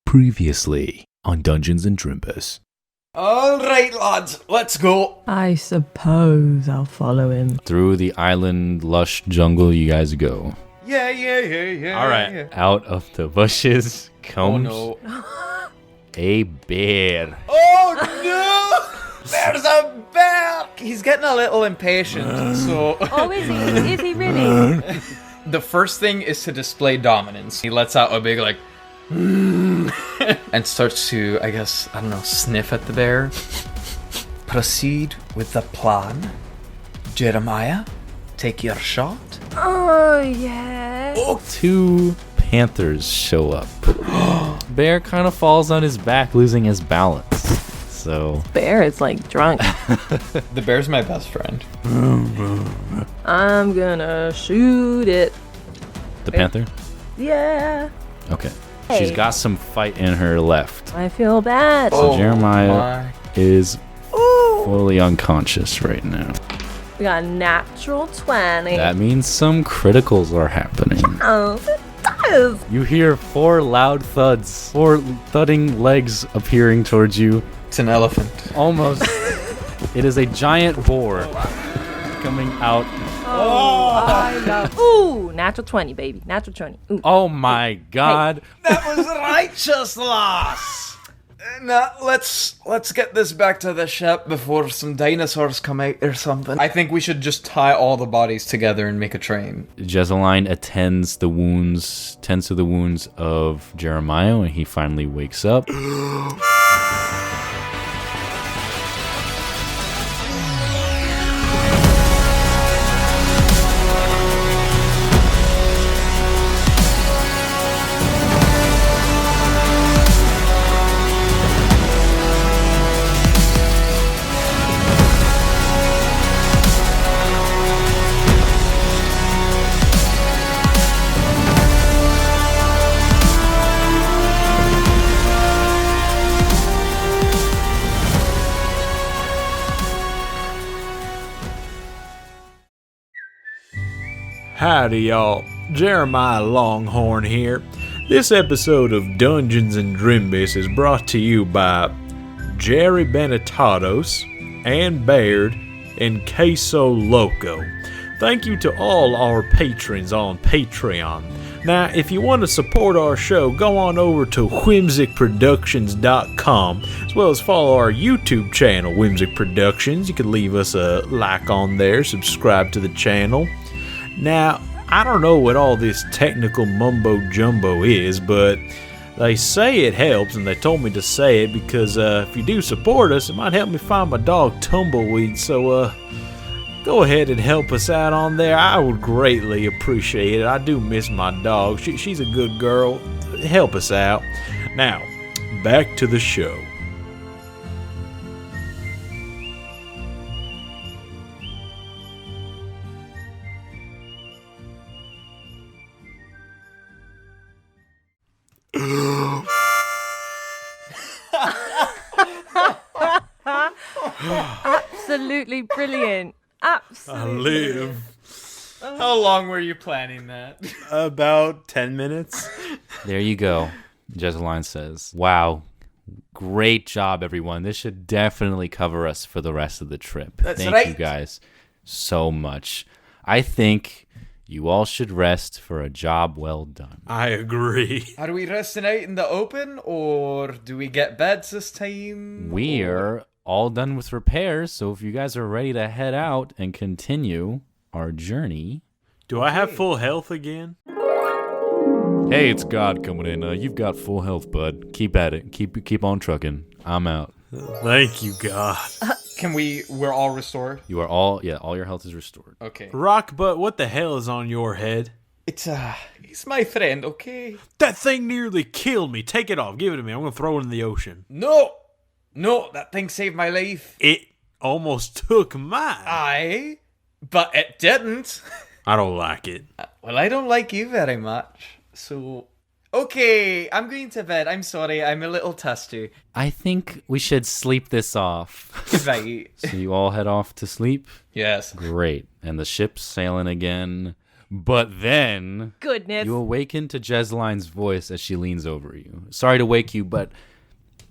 Previously on Dungeons and Drimbus. All right, lads, let's go. I suppose I'll follow him. Through the island lush jungle you guys go. Yeah. All right. Out of the bushes comes Oh, no. a bear. Oh, no! There's a bear! He's getting a little impatient, so... Oh, is he? Is he really? The first thing is to display dominance. He lets out a big, like... and starts to, I guess, I don't know, sniff at the bear. Proceed with the plan. Jeremiah, take your shot. Oh, yeah. Two panthers show up. Bear kind of falls on his back, losing his balance. So Bear is like drunk. The bear's my best friend. I'm gonna shoot it. the panther? Yeah. Okay. Hey. She's got some fight in her left. I feel bad. So Jeremiah my. is fully unconscious right now. We got a natural 20. That means some criticals are happening. Oh, it does. You hear four loud thuds, four thudding legs appearing towards you. It's an elephant. Almost. It is a giant boar coming out. Oh, I love. Ooh, natural 20, baby. Natural 20. Ooh. Oh my god. That was righteous loss. Now let's get this back to the ship before some dinosaurs come out or something. I think we should just tie all the bodies together and make a train. Jezeline tends to the wounds of Jeremiah, and he finally wakes up. Howdy y'all, Jeremiah Longhorn here. This episode of Dungeons and Drimbus is brought to you by Jerry Benetatos, Ann Baird, and Queso Loco. Thank you to all our patrons on Patreon. Now, if you want to support our show, go on over to whimsicproductions.com, as well as follow our YouTube channel, Whimsic Productions. You can leave us a like on there, subscribe to the channel. Now, I don't know what all this technical mumbo-jumbo is, but they say it helps, and they told me to say it because if you do support us, it might help me find my dog Tumbleweed, so go ahead and help us out on there. I would greatly appreciate it. I do miss my dog. She's a good girl. Help us out. Now, back to the show. Absolutely brilliant. Absolutely. I live. How long were you planning that? About 10 minutes. There you go, Jezeline says. Wow. Great job, everyone. This should definitely cover us for the rest of the trip. That's Thank right. you guys so much. I think you all should rest for a job well done. I agree. Are we resting out in the open, or do we get beds this time? We're all done with repairs, so if you guys are ready to head out and continue our journey. Do I have full health again? Hey, it's God coming in. You've got full health, bud. Keep at it. Keep on trucking. I'm out. Thank you, God. We're all restored? You are all your health is restored. Okay. Rockbutt, what the hell is on your head? He's my friend, okay? That thing nearly killed me. Take it off. Give it to me. I'm going to throw it in the ocean. No, that thing saved my life. It almost took mine. Aye, but it didn't. I don't like it. Well, I don't like you very much, so... Okay, I'm going to bed. I'm sorry, I'm a little testy. I think we should sleep this off. Right. So you all head off to sleep? Yes. Great. And the ship's sailing again. But then Goodness. you awaken to Jesline's voice as she leans over you. Sorry to wake you, but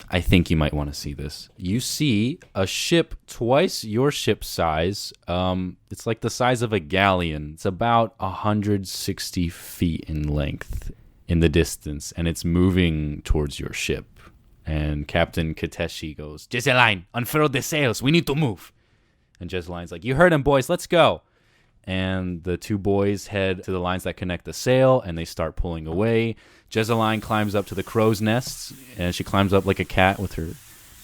I think you might want to see this. You see a ship twice your ship size. It's like the size of a galleon. It's about 160 feet in length in the distance, and it's moving towards your ship. And Captain Kateshi goes, Jesline, unfurl the sails. We need to move. And Jesline's like, you heard him, boys. Let's go. And the two boys head to the lines that connect the sail, and they start pulling away. Jesseline climbs up to the crow's nests, and she climbs up like a cat with her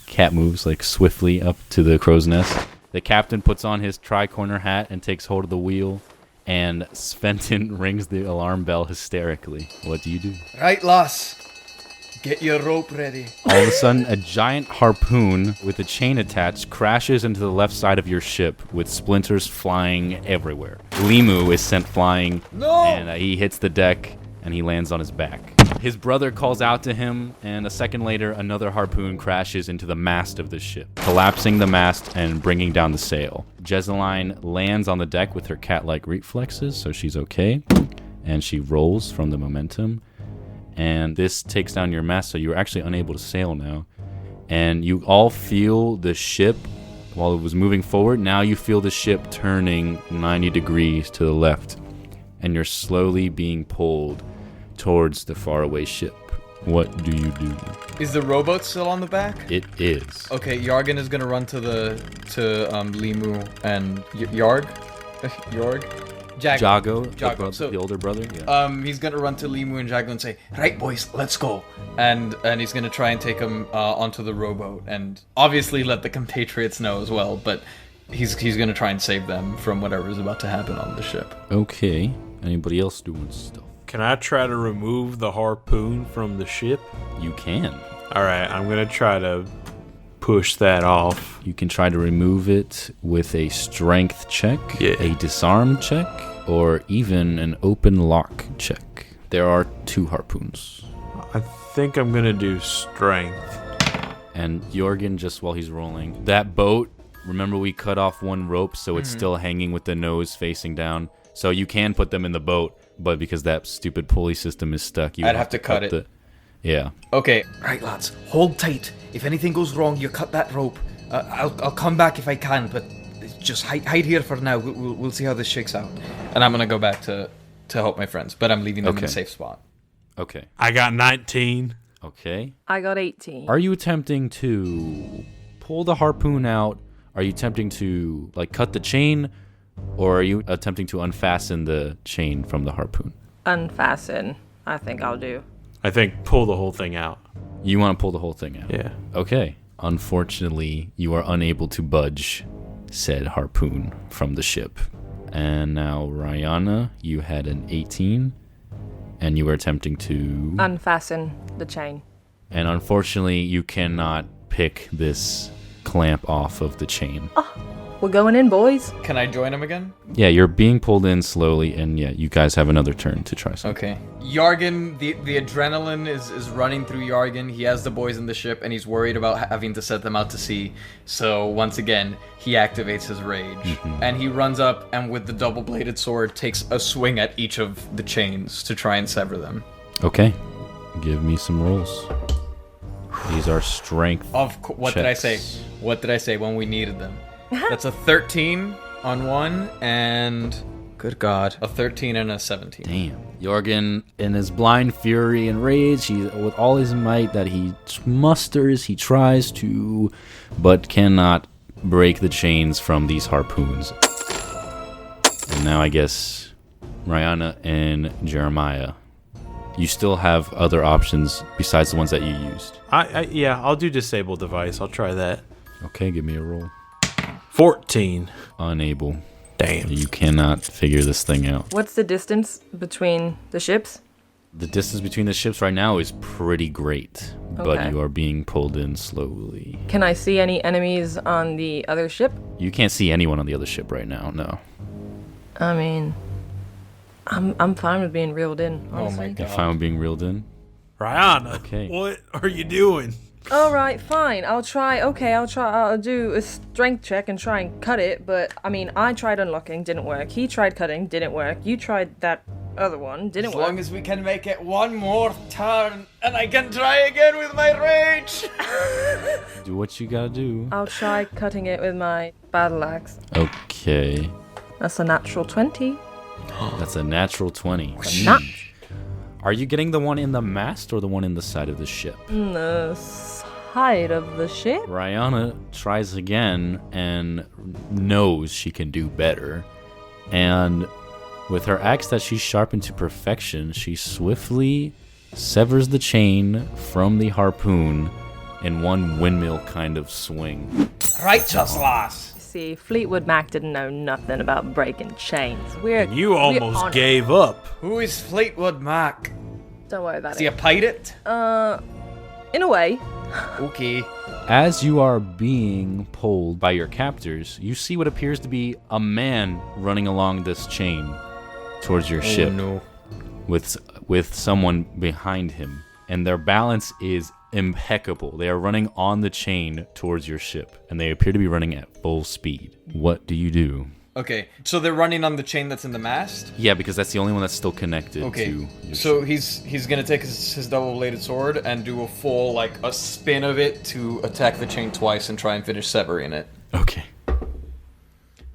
cat moves like swiftly up to the crow's nest. The captain puts on his tri-corner hat and takes hold of the wheel, and Sventon rings the alarm bell hysterically. What do you do? Right, lass. Get your rope ready. All of a sudden, a giant harpoon with a chain attached crashes into the left side of your ship with splinters flying everywhere. Limu is sent flying, and he hits the deck, and he lands on his back. His brother calls out to him, and a second later, another harpoon crashes into the mast of the ship, collapsing the mast and bringing down the sail. Jesseline lands on the deck with her cat-like reflexes, so she's okay, and she rolls from the momentum. And this takes down your mast, so you're actually unable to sail now. And you all feel the ship, while it was moving forward, now you feel the ship turning 90 degrees to the left. And you're slowly being pulled towards the faraway ship. What do you do? Is the rowboat still on the back? It is. Okay, Yargan is gonna run to Limu and Yarg? Yarg? Jago, Jago. The older brother. Yeah. He's gonna run to Limu and Jago and say, "Right, boys, let's go." And he's gonna try and take them onto the rowboat, and obviously let the compatriots know as well. But he's gonna try and save them from whatever is about to happen on the ship. Okay. Anybody else doing stuff? Can I try to remove the harpoon from the ship? You can. All right, I'm gonna try to push that off. You can try to remove it with a strength check, a disarm check, or even an open lock check. There are 2 harpoons. I think I'm gonna do strength. And Jorgen, just while he's rolling, that boat, remember we cut off one rope, so it's still hanging with the nose facing down. So you can put them in the boat, but because that stupid pulley system is stuck, I'd have to cut it. Yeah. Okay. Right, lads. Hold tight. If anything goes wrong, you cut that rope. I'll come back if I can, but just hide here for now. We'll see how this shakes out. And I'm gonna go back to help my friends, but I'm leaving them in a safe spot. Okay. I got 19. Okay. I got 18. Are you attempting to pull the harpoon out? Are you attempting to cut the chain, or are you attempting to unfasten the chain from the harpoon? Unfasten. I think I'll do. I think pull the whole thing out. You want to pull the whole thing out? Yeah. Okay. Unfortunately, you are unable to budge said harpoon from the ship. And now, Rihanna, you had an 18, and you were attempting to Unfasten the chain. And unfortunately, you cannot pick this clamp off of the chain. We're going in, boys. Can I join him again? Yeah, you're being pulled in slowly, and yeah, you guys have another turn to try something. Okay. Yargan, the adrenaline is running through Yargan. He has the boys in the ship, and he's worried about having to set them out to sea. So once again, he activates his rage. And he runs up, and with the double-bladed sword, takes a swing at each of the chains to try and sever them. Okay. Give me some rolls. These are strength What did I say? What did I say when we needed them? That's a 13 on one, and good God, a 13 and a 17. Damn. Jorgen, in his blind fury and rage, with all his might that he musters, he tries to, but cannot break the chains from these harpoons. And now I guess Rihanna and Jeremiah, you still have other options besides the ones that you used. Yeah, I'll do disable device. I'll try that. Okay, give me a roll. 14. Unable. Damn. You cannot figure this thing out. What's the distance between the ships? The distance between the ships right now is pretty great, but Okay. you are being pulled in slowly. Can I see any enemies on the other ship? You can't see anyone on the other ship right now, no. I mean, I'm fine with being reeled in, honestly. Oh my You're God. fine with being reeled in? Rihanna, Okay. what are you doing? All right, fine. I'll try. Okay, I'll do a strength check and try and cut it. But I mean, I tried unlocking, didn't work. He tried cutting, didn't work. You tried that other one, didn't As work. long as we can make it one more turn, and I can try again with my rage. Do what you gotta do. I'll try cutting it with my battle axe. Okay. That's a natural 20. That's a natural 20. Nat. Are you getting the one in the mast or the one in the side of the ship? The side of the ship. Rihanna tries again and knows she can do better. And with her axe that she's sharpened to perfection, she swiftly severs the chain from the harpoon in one windmill kind of swing. Righteous lass. See, Fleetwood Mac didn't know nothing about breaking chains. You almost on it. gave up. Who is Fleetwood Mac? Don't worry about Is he it. a pirate? In a way. Okay. As you are being pulled by your captors, you see what appears to be a man running along this chain towards your ship no. with someone behind him, and their balance is impeccable. They are running on the chain towards your ship, and they appear to be running at full speed. What do you do? Okay, so they're running on the chain that's in the mast? Yeah, because that's the only one that's still connected Okay, to your so ship. he's gonna take his double-bladed sword and do a full, like, a spin of it to attack the chain twice and try and finish severing it. Okay.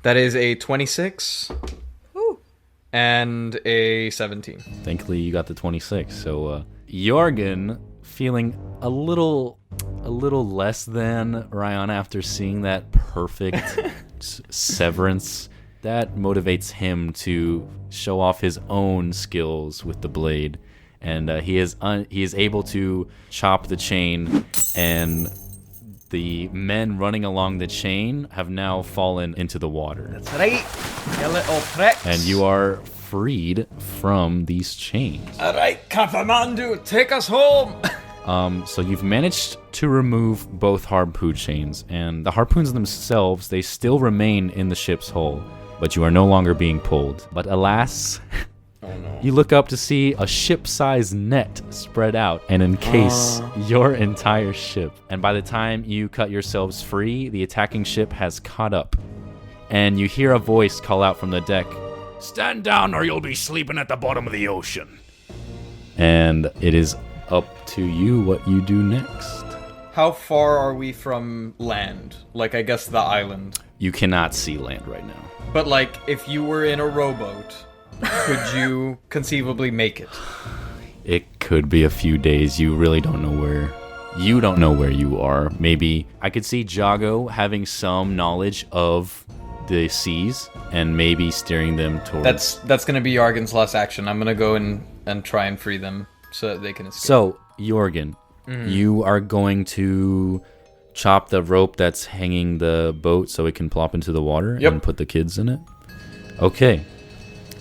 That is a 26 Ooh. and a 17. Thankfully, you got the 26. So, Jorgen, feeling a little less than Ryan after seeing that perfect severance, that motivates him to show off his own skills with the blade, and he is able to chop the chain, and the men running along the chain have now fallen into the water. That's right, you little pricks. And you are freed from these chains. Alright, Kathmandu, take us home! So you've managed to remove both harpoon chains, and the harpoons themselves, they still remain in the ship's hull, but you are no longer being pulled. But alas, you look up to see a ship-sized net spread out and encase your entire ship. And by the time you cut yourselves free, the attacking ship has caught up, and you hear a voice call out from the deck, "Stand down or you'll be sleeping at the bottom of the ocean." And it is up to you what you do next. How far are we from land? Like, I guess the island. You cannot see land right now. But, like, if you were in a rowboat, could you conceivably make it? It could be a few days. You really don't know where. You don't know where you are. Maybe I could see Jago having some knowledge of the seas and maybe steering them towards. That's gonna be Yargen's last action. I'm gonna go and try and free them so that they can escape. So, Jorgen, you are going to chop the rope that's hanging the boat so it can plop into the water Yep. and put the kids in it? Okay.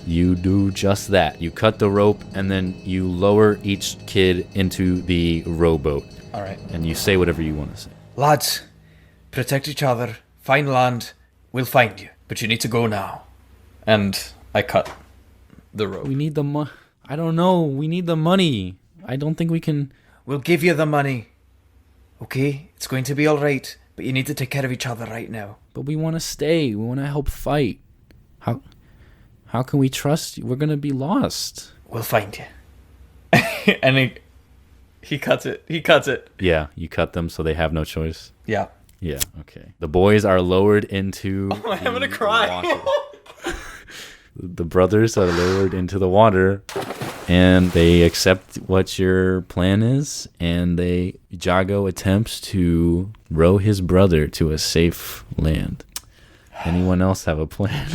You do just that. You cut the rope and then you lower each kid into the rowboat. Alright. And you say whatever you want to say. Lads, protect each other, find land, we'll find you. But you need to go now. And I cut the rope. We need the money. I don't know. We need the money. I don't think we can. We'll give you the money. Okay? It's going to be alright, but you need to take care of each other right now. But we want to stay. We want to help fight. How can we trust you? We're going to be lost. We'll find you. And he cuts it. He cuts it. Yeah, you cut them so they have no choice. Yeah. Yeah, okay. The boys are lowered into I'm gonna cry. water. The brothers are lowered into the water, and they accept what your plan is, and Jago attempts to row his brother to a safe land. Anyone else have a plan?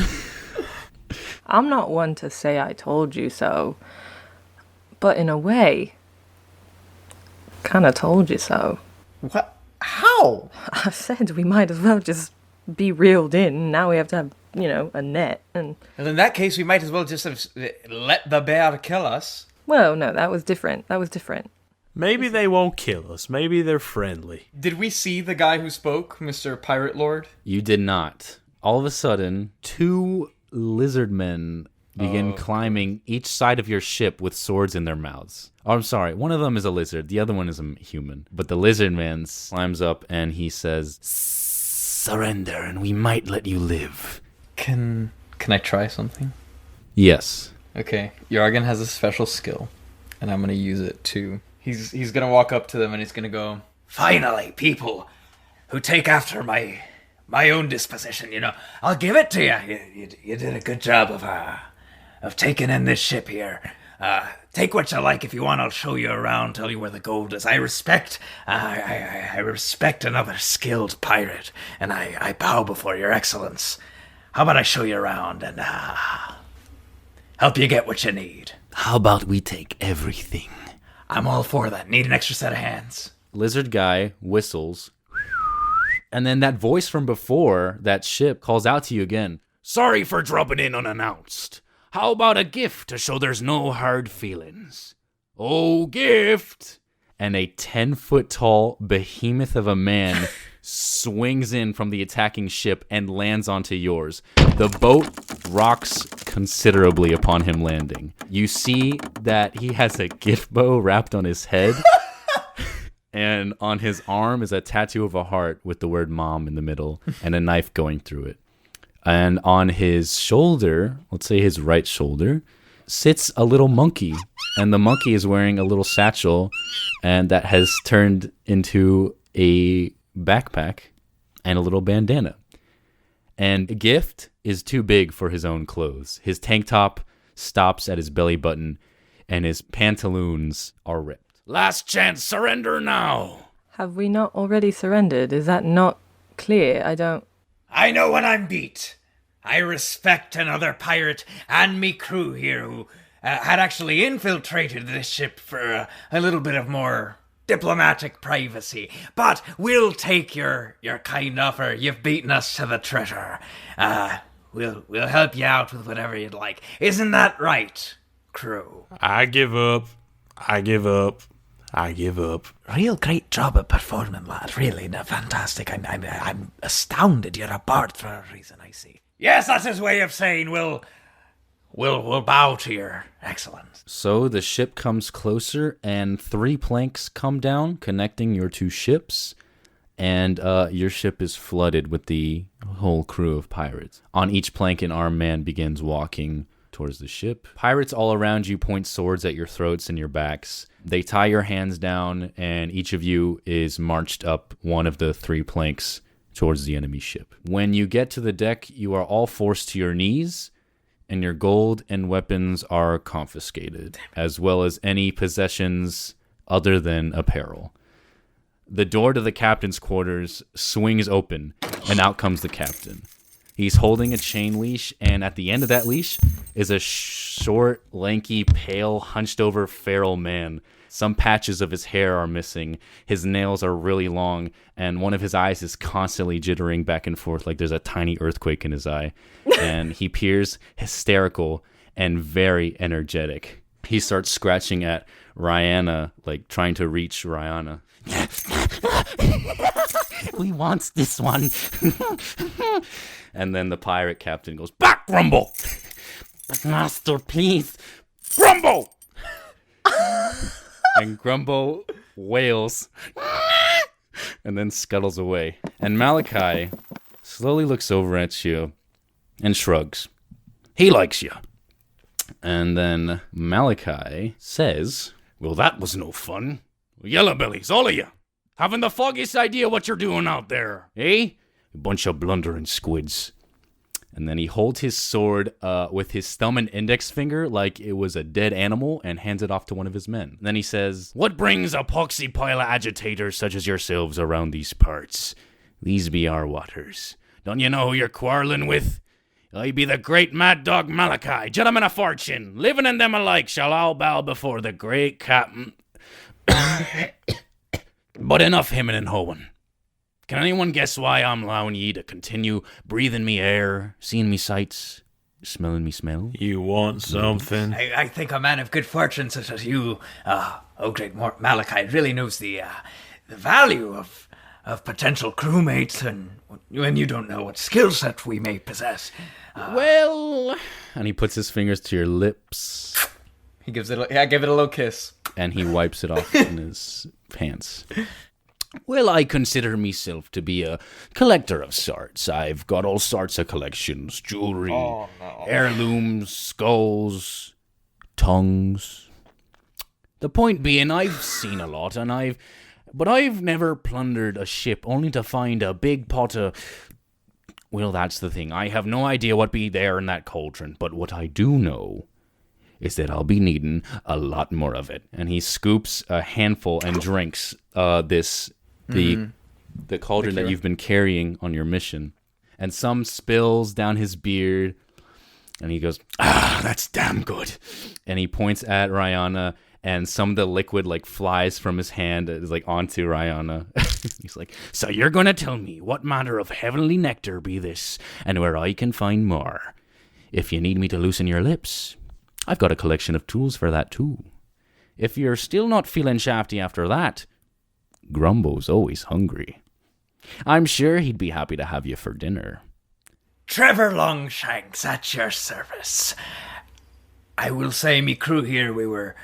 I'm not one to say I told you so, but in a way, kind of told you so. What? How? I said we might as well just be reeled in. Now we have to have, a net. And, And in that case, we might as well just have let the bear kill us. well, no, that was different. Maybe they won't kill us. Maybe they're friendly. Did we see the guy who spoke, Mr. Pirate Lord? You did not. All of a sudden, two lizard men begin climbing each side of your ship with swords in their mouths. Oh, I'm sorry. One of them is a lizard. The other one is a human. But the lizard man climbs up and he says, "Surrender and we might let you live." Can I try something? Yes. Okay, Jargon has a special skill, and I'm gonna use it too. He's gonna walk up to them and he's gonna go, Finally, people who take after my own disposition, I'll give it to you. You did a good job of taking in this ship here. Take what you like. If you want, I'll show you around, tell you where the gold is. I respect another skilled pirate, and I bow before your excellence. How about I show you around and help you get what you need? How about we take everything? I'm all for that. Need an extra set of hands. Lizard guy whistles. And then that voice from before that ship calls out to you again. "Sorry for dropping in unannounced. How about a gift to show there's no hard feelings? Oh, gift!" And a 10-foot tall behemoth of a man swings in from the attacking ship and lands onto yours. The boat rocks considerably upon him landing. You see that he has a gift bow wrapped on his head. And on his arm is a tattoo of a heart with the word mom in the middle and a knife going through it. And on his shoulder, let's say his right shoulder, sits a little monkey. And the monkey is wearing a little satchel and that has turned into a backpack and a little bandana. And Gift is too big for his own clothes. His tank top stops at his belly button and his pantaloons are ripped. "Last chance, surrender now." Have we not already surrendered? Is that not clear? I know when I'm beat. I respect another pirate and me crew here who had actually infiltrated this ship for a little bit of more diplomatic privacy. But we'll take your kind offer. You've beaten us to the treasure. We'll help you out with whatever you'd like. Isn't that right, crew? I give up. Real great job at performing, lad. Really, fantastic. I'm astounded you're a bard for a reason, I see. Yes, that's his way of saying we'll bow to your excellence. So the ship comes closer and 3 planks come down connecting your 2 ships. And your ship is flooded with the whole crew of pirates. On each plank, an armed man begins walking towards the ship. Pirates all around you point swords at your throats and your backs. They tie your hands down, and each of you is marched up one of the 3 planks towards the enemy ship. When you get to the deck, you are all forced to your knees, and your gold and weapons are confiscated, as well as any possessions other than apparel. The door to the captain's quarters swings open, and out comes the captain. He's holding a chain leash, and at the end of that leash is a short, lanky, pale, hunched-over feral man. Some patches of his hair are missing. His nails are really long, and one of his eyes is constantly jittering back and forth like there's a tiny earthquake in his eye. And he appears hysterical and very energetic. He starts scratching at Rihanna, like trying to reach Rihanna. "We want this one." And then the pirate captain goes, "Back, Grumble!" "But master, please." "Grumble!" And Grumble wails and then scuttles away. And Malachi slowly looks over at you and shrugs. He likes you. And then Malachi says, "Well, that was no fun. Yellow bellies, all of you. Haven't the foggiest idea what you're doing out there, eh? A bunch of blundering squids." And then he holds his sword with his thumb and index finger like it was a dead animal and hands it off to one of his men. And then he says, "What brings a poxy pile of agitators such as yourselves around these parts? These be our waters. Don't you know who you're quarreling with? I be the great Mad Dog Malachi, gentleman of fortune. Living and them alike shall all bow before the great captain." But enough hemming and hoeing. Can anyone guess why I'm allowing ye to continue breathing me air, seeing me sights, smelling me smell? You want something? I think a man of good fortune such as you, great Malachi, really knows the value potential crewmates and when you don't know what skill set we may possess. Well, and he puts his fingers to your lips. He gives it. I give it a little kiss. And he wipes it off in his pants. Well, I consider myself to be a collector of sorts. I've got all sorts of collections. Jewelry, heirlooms, skulls, tongues. The point being, I've seen a lot, but I've never plundered a ship only to find a big pot of... Well, that's the thing. I have no idea what be there in that cauldron, but what I do know is that I'll be needing a lot more of it. And he scoops a handful and drinks the cauldron that you've been carrying on your mission. And some spills down his beard, and he goes, that's damn good. And he points at Rihanna, and some of the liquid flies from his hand onto Rihanna. He's like, so you're gonna tell me what manner of heavenly nectar be this, and where I can find more. If you need me to loosen your lips, I've got a collection of tools for that too. If you're still not feeling shafty after that, Grumbo's always hungry. I'm sure he'd be happy to have you for dinner. Trevor Longshanks at your service. I will say, me crew here, we were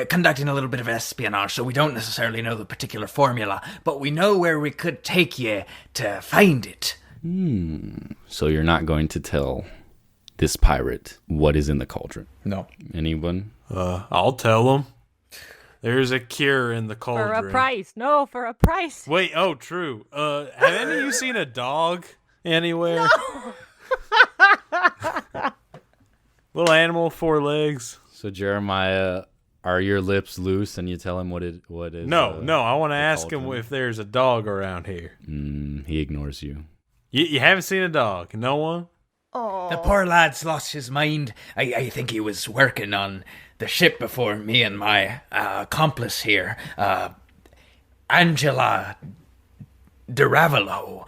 conducting a little bit of espionage, so we don't necessarily know the particular formula, but we know where we could take you to find it. So you're not going to tell this pirate what is in the cauldron? No. Anyone? I'll tell him. There's a cure in the cauldron. For a price. No, for a price. Wait, true. Have any of you seen a dog anywhere? No. Little animal, 4 legs. So Jeremiah, are your lips loose and you tell him what is? No, I want to ask him if there's a dog around here. He ignores you. You haven't seen a dog? No one? The poor lad's lost his mind. I think he was working on the ship before me and my accomplice here, Angela DeRavalo,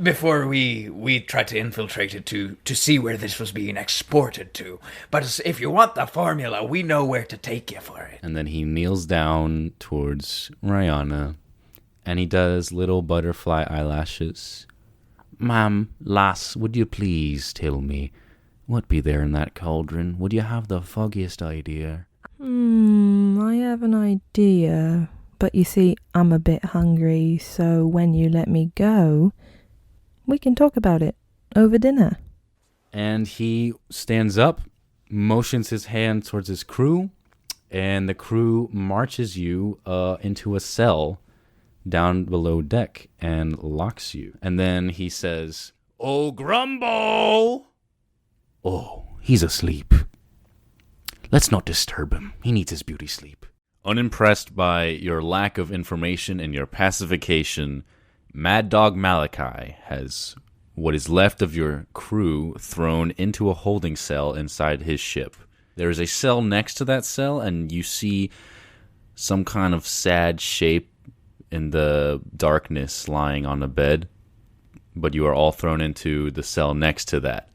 before we tried to infiltrate it to see where this was being exported to. But if you want the formula, we know where to take you for it. And then he kneels down towards Rihanna, and he does little butterfly eyelashes. Ma'am, lass, would you please tell me what be there in that cauldron? Would you have the foggiest idea? I have an idea. But you see, I'm a bit hungry, so when you let me go, we can talk about it over dinner. And he stands up, motions his hand towards his crew, and the crew marches you into a cell down below deck and locks you. And then he says, "Oh, Grumbo!" "Oh, he's asleep. Let's not disturb him. He needs his beauty sleep." Unimpressed by your lack of information and your pacification, Mad Dog Malachi has what is left of your crew thrown into a holding cell inside his ship. There is a cell next to that cell, and you see some kind of sad shape in the darkness lying on a bed, but you are all thrown into the cell next to that.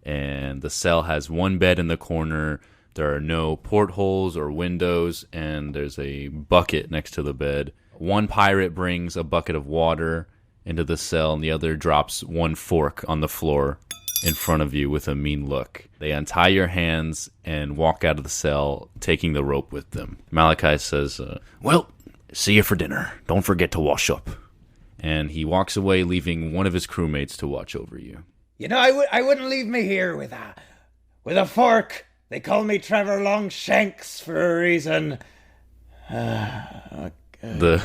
And the cell has one bed in the corner. There are no portholes or windows, and there's a bucket next to the bed. One pirate brings a bucket of water into the cell, and the other drops one fork on the floor in front of you with a mean look. They untie your hands and walk out of the cell, taking the rope with them. Malachi says, well, see you for dinner. Don't forget to wash up. And he walks away, leaving one of his crewmates to watch over you. You know, I wouldn't leave me here with a fork. They call me Trevor Longshanks for a reason. The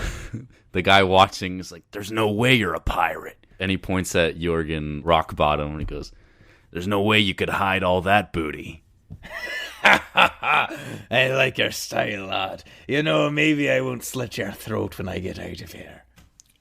guy watching is like, there's no way you're a pirate. And he points at Jorgen Rockbottom and he goes, there's no way you could hide all that booty. I like your style, lad. You know, maybe I won't slit your throat when I get out of here.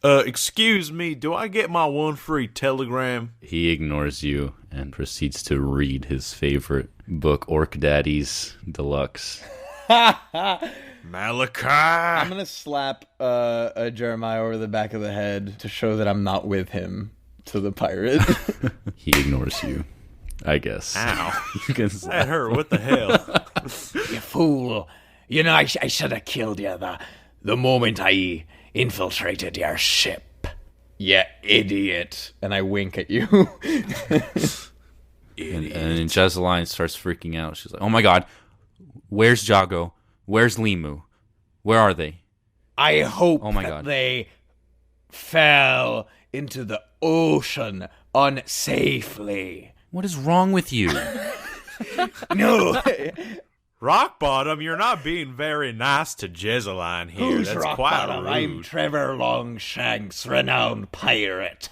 Excuse me, do I get my one free telegram? He ignores you and proceeds to read his favorite book, Orc Daddies Deluxe. Malachi! I'm going to slap Jeremiah over the back of the head to show that I'm not with him to the pirate. He ignores you, I guess. Ow. You can That hurt. What the hell? You fool. You know, I should have killed you the moment I infiltrated your ship. Yeah, idiot. And I wink at you. And Jesseline starts freaking out. She's like, "Oh my god, where's Jago? Where's Limu? Where are they?" I hope Oh my that God. they fell into the ocean unsafely. What is wrong with you? No. Rock Bottom, you're not being very nice to Jesseline here. Who's That's Rock quite Bottom? rude. I'm Trevor Longshanks, renowned pirate.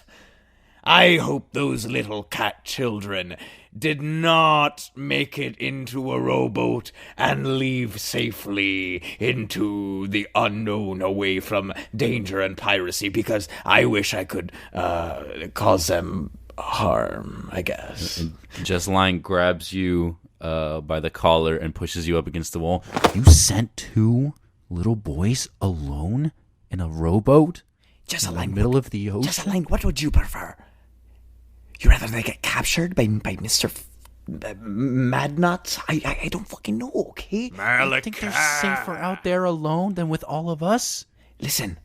I hope those little cat children did not make it into a rowboat and leave safely into the unknown away from danger and piracy, because I wish I could cause them harm, I guess. Jesseline grabs you by the collar and pushes you up against the wall. You sent 2 little boys alone in a rowboat in the middle of the ocean? Jesseline, what would you prefer? You rather they get captured by Mr. Mad Nuts? I don't fucking know, okay? I think they're safer out there alone than with all of us. Listen.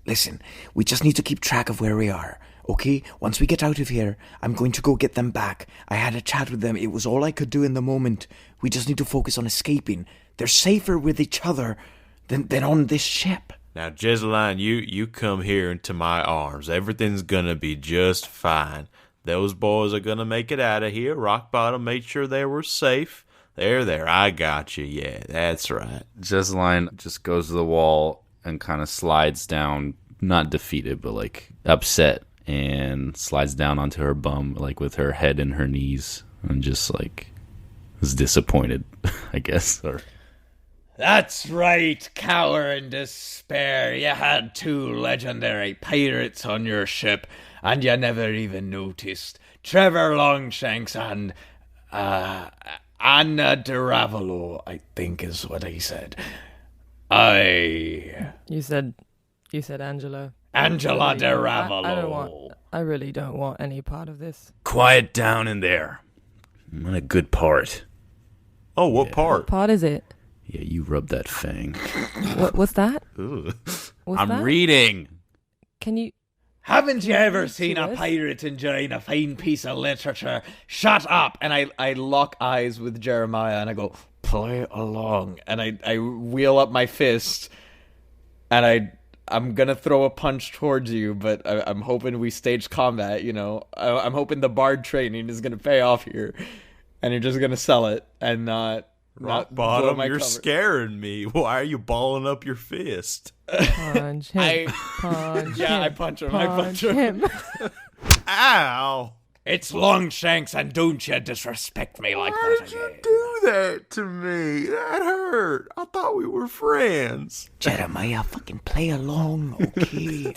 We just need to keep track of where we are, okay? Once we get out of here, I'm going to go get them back. I had a chat with them. It was all I could do in the moment. We just need to focus on escaping. They're safer with each other than on this ship. Now, Jesseline, you come here into my arms. Everything's gonna be just fine. Those boys are gonna make it out of here. Rock Bottom made sure they were safe. There, I got you. Yeah, that's right. Jesseline just goes to the wall and kind of slides down, not defeated, but like upset, and slides down onto her bum, like with her head in her knees, and just like is disappointed, I guess. Or That's right, cower in despair. You had 2 legendary pirates on your ship, and you never even noticed. Trevor Longshanks and Anna de Ravelo, I think is what he said. You said Angela. Angela de I Ravelo. really don't want any part of this. quiet down in there. I'm in a good part. Oh, what part? Part is it? Yeah, you rub that fang. What's that? I'm What's that? reading. Can you? Haven't you ever seen a this? pirate enjoying a fine piece of literature? Shut up! And I lock eyes with Jeremiah and I go, play along. And I wheel up my fist and I'm going to throw a punch towards you, but I'm hoping we stage combat, you know. I'm hoping the bard training is going to pay off here. And you're just going to sell it and not Rock blow Bottom, my you're cover. scaring me. Why are you balling up your fist? Punch him. Punch Yeah, him. I punch him. I punch him. Ow! It's Longshanks, and don't you disrespect me like Why that did you again. do that to me? That hurt. I thought we were friends. Jeremiah, fucking play along, okay?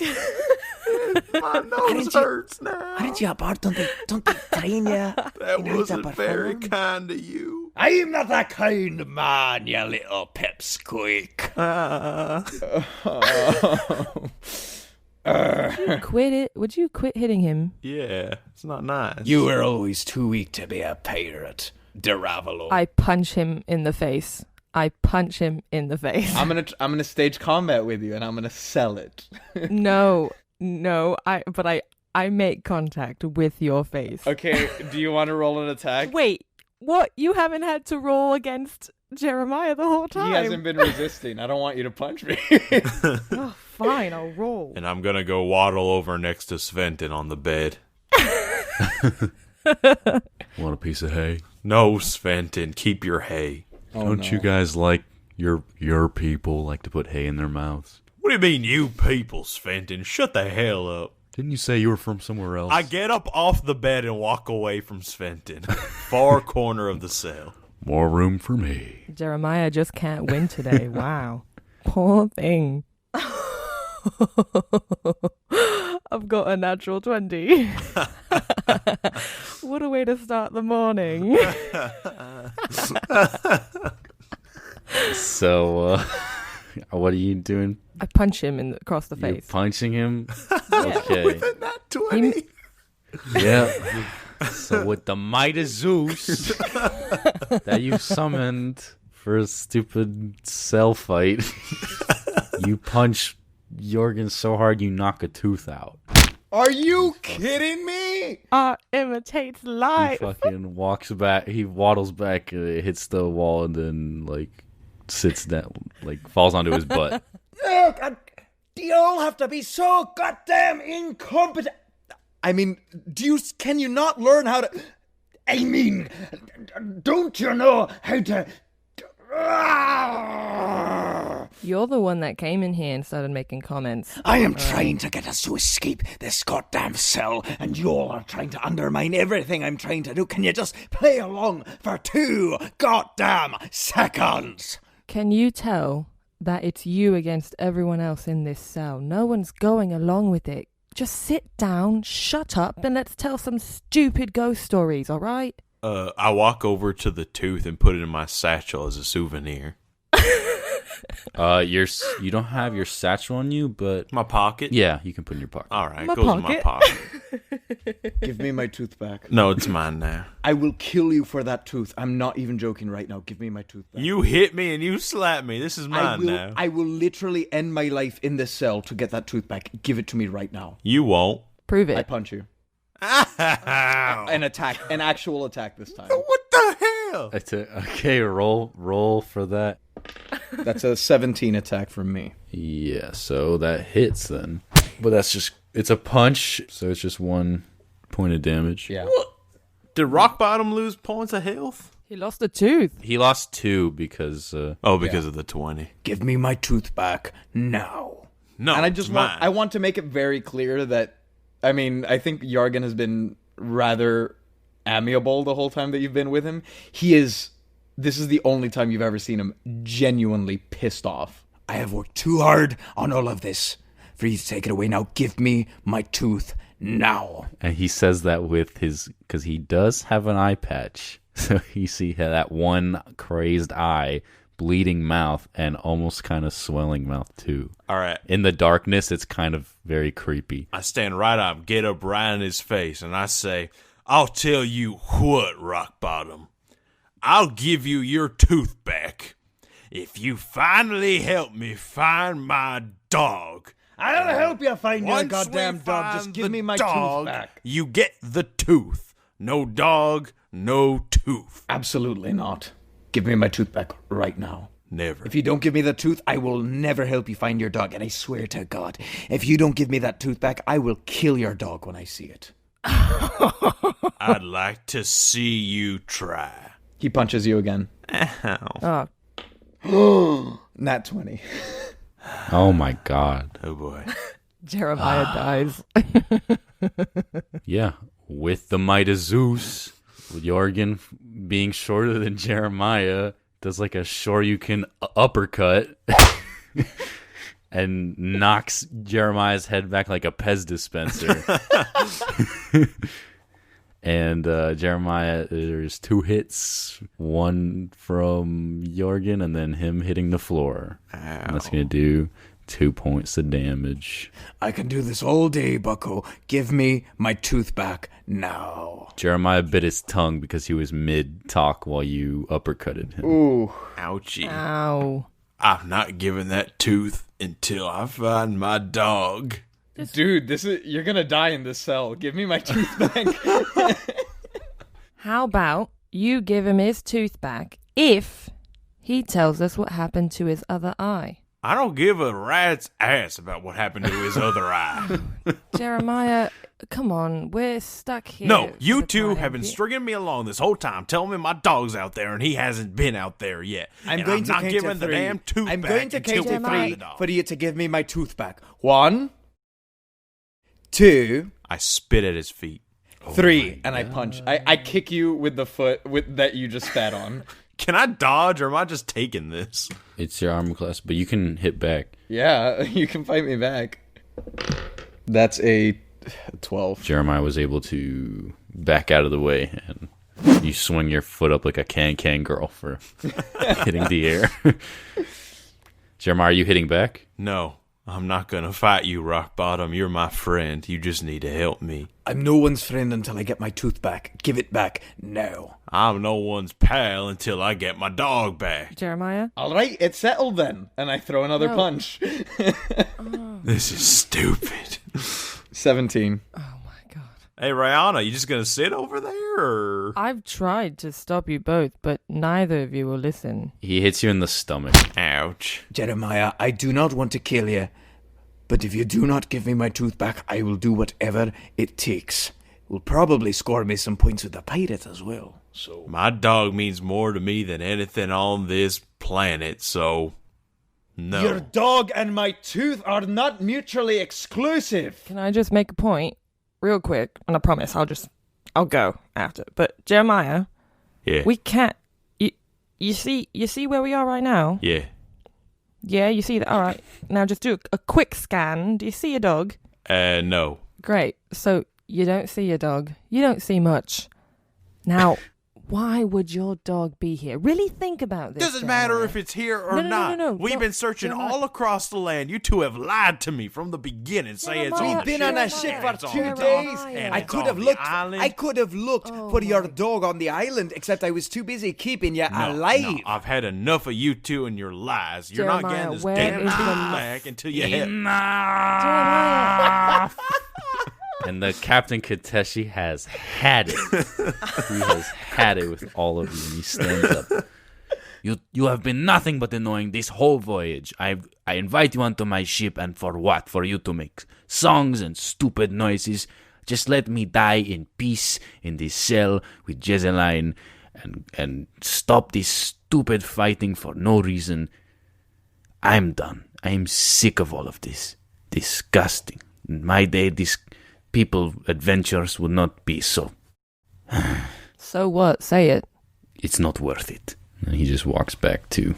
My nose hurts now. Aren't you a bard? Don't they train you? That wasn't very kind of you. I'm not that kind of man, you little pipsqueak. Quit it. Would you quit hitting him? Yeah, it's not nice. You were always too weak to be a pirate, de Ravelo. I punch him in the face. I punch him in the face. I'm gonna stage combat with you and I'm gonna sell it. No. I make contact with your face. Okay, do you want to roll an attack? Wait, what? You haven't had to roll against Jeremiah the whole time. He hasn't been resisting. I don't want you to punch me. Oh, fine, I'll roll. And I'm gonna go waddle over next to Sventon on the bed. Want a piece of hay? No, Sventon, keep your hay. Don't you guys like your people like to put hay in their mouths? What do you mean, you people, Sventon? Shut the hell up. Didn't you say you were from somewhere else? I get up off the bed and walk away from Sventon. Far corner of the cell. More room for me. Jeremiah just can't win today. Wow. Poor thing. I've got a natural 20. What a way to start the morning. So, what are you doing? I punch him across the You're face. punching him? Okay. Not 20. Yeah. So with the might of Zeus that you summoned for a stupid cell fight, you punch Jorgen so hard you knock a tooth out. Are you kidding me? Art imitates He life. fucking walks back. He waddles back, hits the wall, and then like sits down, like falls onto his butt. God, do you all have to be so goddamn incompetent? I mean, can you not learn how to... I mean, don't you know how to... You're the one that came in here and started making comments. I am trying to get us to escape this goddamn cell, and you all are trying to undermine everything I'm trying to do. Can you just play along for 2 goddamn seconds? Can you tell that it's you against everyone else in this cell? No one's going along with it. Just sit down, shut up, and let's tell some stupid ghost stories, all right? I walk over to the tooth and put it in my satchel as a souvenir. You don't have your satchel on you, but My pocket? yeah, you can put in your pocket. All right, My goes in my pocket. pocket. Give me my tooth back. No, it's mine now. I will kill you for that tooth. I'm not even joking right now. Give me my tooth back. You hit me and you slapped me. This is mine now. I will literally end my life in this cell to get that tooth back. Give it to me right now. You won't. Prove I it. punch you. Ow. An actual attack this time. What the hell? Okay, roll for that. That's a 17 attack from me. Yeah, so that hits then. But it's a punch, so it's just 1 point of damage. Yeah. Did Rock Bottom lose points of health? He lost a tooth. He lost 2 because Because of the 20. Give me my tooth back now. No, And I it's just mine. want to make it very clear that, I mean, I think Jorgen has been rather amiable the whole time that you've been with him. This is the only time you've ever seen him genuinely pissed off. I have worked too hard on all of this for you to take it away now. Give me my tooth now. and he says that with his because he does have an eye patch. So you see that one crazed eye, bleeding mouth, and almost kind of swelling mouth too. All right. In the darkness, it's kind of very creepy. I stand right up, get up right in his face, and I say, I'll tell you what, Rock Bottom. I'll give you your tooth back if you finally help me find my dog. I'll help you find your Once goddamn we dog. find Just give the me my dog, tooth back. You get the tooth. No dog, no tooth. Absolutely not. Give me my tooth back right now. Never. If you don't give me the tooth, I will never help you find your dog. And I swear to God, if you don't give me that tooth back, I will kill your dog when I see it. I'd like to see you try. He punches you again. Oh, Nat 20. Oh my god. Oh boy. Jeremiah dies. Yeah, with the might of Zeus, Jorgen being shorter than Jeremiah does like a Shoryuken uppercut and knocks Jeremiah's head back like a Pez dispenser. And Jeremiah, there's 2 hits, 1 from Jorgen and then him hitting the floor. And that's going to do 2 points of damage. I can do this all day, bucko. Give me my tooth back now. Jeremiah bit his tongue because he was mid-talk while you uppercutted him. Ooh. Ouchie. Ow. I'm not giving that tooth until I find my dog. Dude, you're gonna die in this cell. Give me my tooth back. How about you give him his tooth back if he tells us what happened to his other eye? I don't give a rat's ass about what happened to his other eye. Jeremiah, come on, we're stuck here. No, you for two time. have been stringing me along this whole time, telling me my dog's out there, and he hasn't been out there yet. I'm And going to not count giving to the 3. damn tooth I'm back going to until count we to find 3 the dog. for you to give me my tooth back. 1, 2, I spit at his feet. 3, and I punch. I kick you with the foot that you just spat on. Can I dodge, or am I just taking this? It's your armor class, but you can hit back. Yeah, you can fight me back. That's a 12. Jeremiah was able to back out of the way, and you swing your foot up like a can girl for hitting the air. Jeremiah, are you hitting back? No, I'm not gonna fight you, Rock Bottom. You're my friend. You just need to help me. I'm no one's friend until I get my tooth back. Give it back now. I'm no one's pal until I get my dog back. Jeremiah? All right, it's settled then. And I throw another No. punch. This is stupid. 17. Oh my god. Hey, Rihanna, you just gonna sit over there, or? I've tried to stop you both, but neither of you will listen. He hits you in the stomach. Ouch. Jeremiah, I do not want to kill you, but if you do not give me my tooth back, I will do whatever it takes. Will probably score me some points with the pirate as well. So My dog means more to me than anything on this planet, so... No. Your dog and my tooth are not mutually exclusive. Can I just make a point real quick? And I promise I'll go after. But Jeremiah, Yeah. we can't. You see where we are right now? Yeah. Yeah, you see that. All right. Now just do a quick scan. Do you see a dog? No. Great. So you don't see a dog. You don't see much. Now, why would your dog be here? Really think about this. Doesn't matter Jeremiah. if it's here or No. not. We've Don't- been searching Jeremiah. all across the land. You two have lied to me from the beginning, saying it's Jeremiah, on We've the been on a ship, ship and for it's on 2 the days. dock, and I it's could on have the looked. island. I could have looked Oh for your my- dog on the island, except I was too busy keeping you No, alive. no, I've had enough of you two and your lies. You're not Jeremiah, getting this where damn is tooth the- back until you hit. Jeremiah. And the Captain Kateshi has had it. He has had it with all of you. And he stands up. You have been nothing but annoying this whole voyage. I invite you onto my ship, and for what? For you to make songs and stupid noises. Just let me die in peace in this cell with Jezeline and stop this stupid fighting for no reason. I'm done. I'm sick of all of this. Disgusting. In my day, these people adventures would not be so. So what? Say it. It's not worth it. And he just walks back to